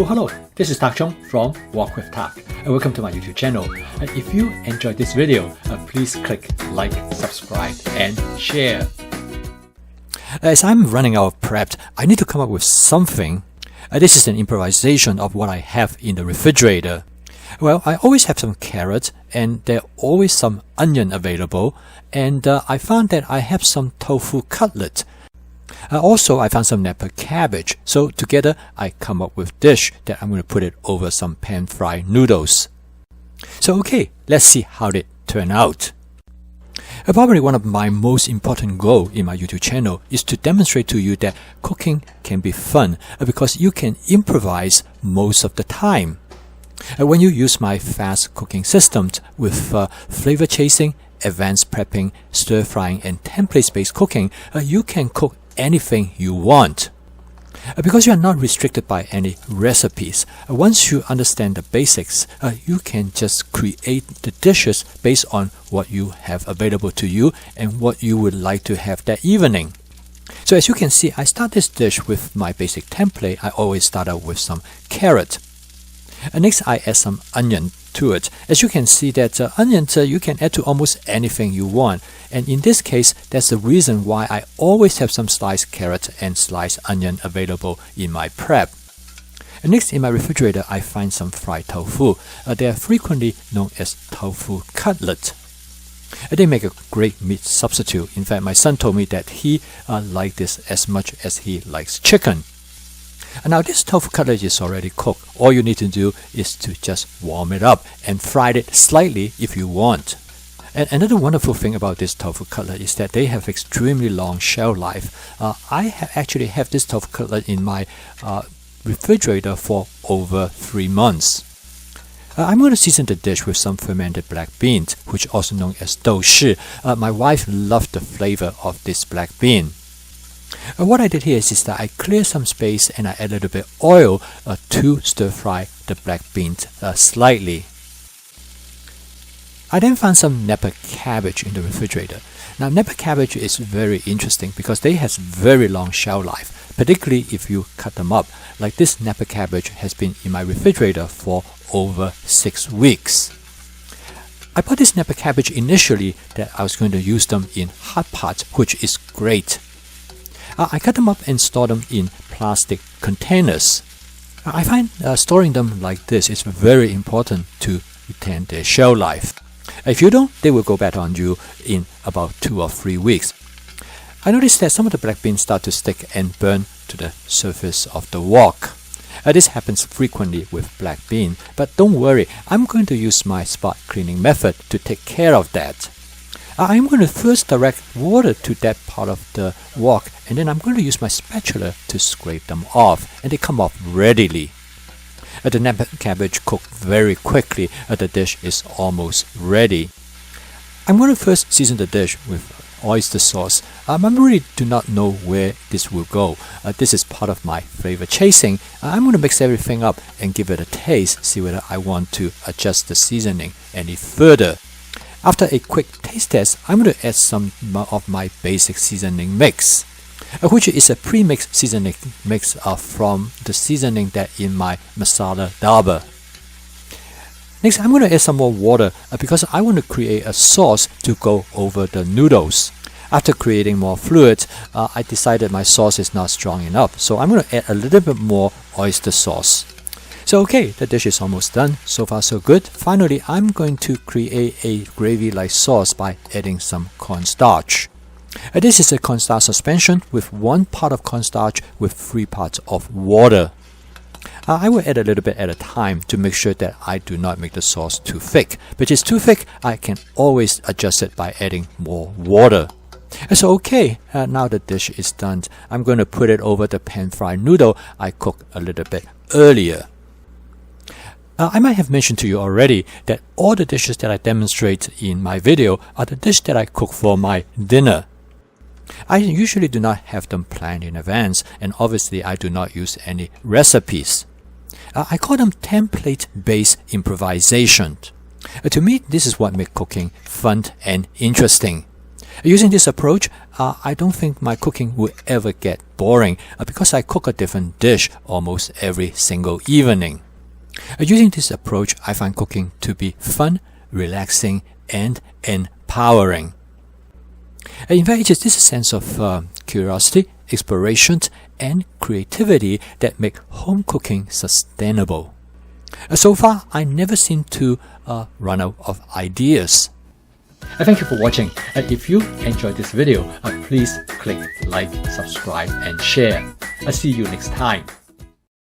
Oh hello, this is Tak from Walk with Tak and welcome to my YouTube channel. If you enjoyed this video, please click like, subscribe and share. As I'm running out of prep, I need to come up with something. This is an improvisation of what I have in the refrigerator. Well, I always have some carrots and there are always some onion available, and I found that I have some tofu cutlet. Also, I found some napa cabbage, so together I come up with a dish that I'm going to put it over some pan-fried noodles. So okay, let's see how they turn out. Probably one of my most important goals in my YouTube channel is to demonstrate to you that cooking can be fun because you can improvise most of the time. When you use my fast cooking system with flavor chasing, advanced prepping, stir frying and template-based cooking, you can cook anything you want. Because you are not restricted by any recipes, once you understand the basics, you can just create the dishes based on what you have available to you and what you would like to have that evening. So as you can see, I start this dish with my basic template. I always start out with some carrot. Next, I add some onion to it. As you can see that onions you can add to almost anything you want. And in this case, that's the reason why I always have some sliced carrot and sliced onion available in my prep. Next, in my refrigerator, I find some fried tofu. They are frequently known as tofu cutlet. They make a great meat substitute. In fact, my son told me that he likes this as much as he likes chicken. Now this tofu cutlet is already cooked. All you need to do is to just warm it up and fry it slightly if you want. And another wonderful thing about this tofu cutlet is that they have extremely long shelf life. I actually have this tofu cutlet in my refrigerator for over 3 months. I'm going to season the dish with some fermented black beans, which is also known as doushi. My wife loved the flavor of this black bean. What I did here is that I clear some space and I add a little bit of oil to stir fry the black beans slightly. I then found some napa cabbage in the refrigerator. Now napa cabbage is very interesting because they have very long shelf life, particularly if you cut them up. Like this napa cabbage has been in my refrigerator for over 6 weeks. I bought this napa cabbage initially that I was going to use them in hot pot, which is great. I cut them up and store them in plastic containers. I find storing them like this is very important to retain their shelf life. If you don't, they will go bad on you in about 2 or 3 weeks. I noticed that some of the black beans start to stick and burn to the surface of the wok. This happens frequently with black bean, but don't worry, I'm going to use my spot cleaning method to take care of that. I'm going to first direct water to that part of the wok, and then I'm going to use my spatula to scrape them off, and they come off readily. The napa cabbage cooked very quickly. The dish is almost ready. I'm going to first season the dish with oyster sauce. I really do not know where this will go. This is part of my flavor chasing. I'm going to mix everything up and give it a taste, see whether I want to adjust the seasoning any further. After a quick taste test, I'm going to add some of my basic seasoning mix, which is a pre-mixed seasoning mix from the seasoning that in my masala daba. Next, I'm going to add some more water because I want to create a sauce to go over the noodles. After creating more fluid, I decided my sauce is not strong enough, so I'm going to add a little bit more oyster sauce. So okay, the dish is almost done. So far so good. Finally, I'm going to create a gravy-like sauce by adding some cornstarch. This is a cornstarch suspension with 1 part of cornstarch with 3 parts of water. I will add a little bit at a time to make sure that I do not make the sauce too thick. But if it's too thick, I can always adjust it by adding more water. So okay, now the dish is done. I'm going to put it over the pan-fried noodle I cooked a little bit earlier. I might have mentioned to you already that all the dishes that I demonstrate in my video are the dishes that I cook for my dinner. I usually do not have them planned in advance, and obviously I do not use any recipes. I call them template-based improvisation. To me, this is what makes cooking fun and interesting. Using this approach, I don't think my cooking will ever get boring because I cook a different dish almost every single evening. Using this approach, I find cooking to be fun, relaxing, and empowering. In fact, it is this sense of curiosity, exploration, and creativity that make home cooking sustainable. So far, I never seem to run out of ideas. Thank you for watching. If you enjoyed this video, please click like, subscribe, and share. I'll see you next time.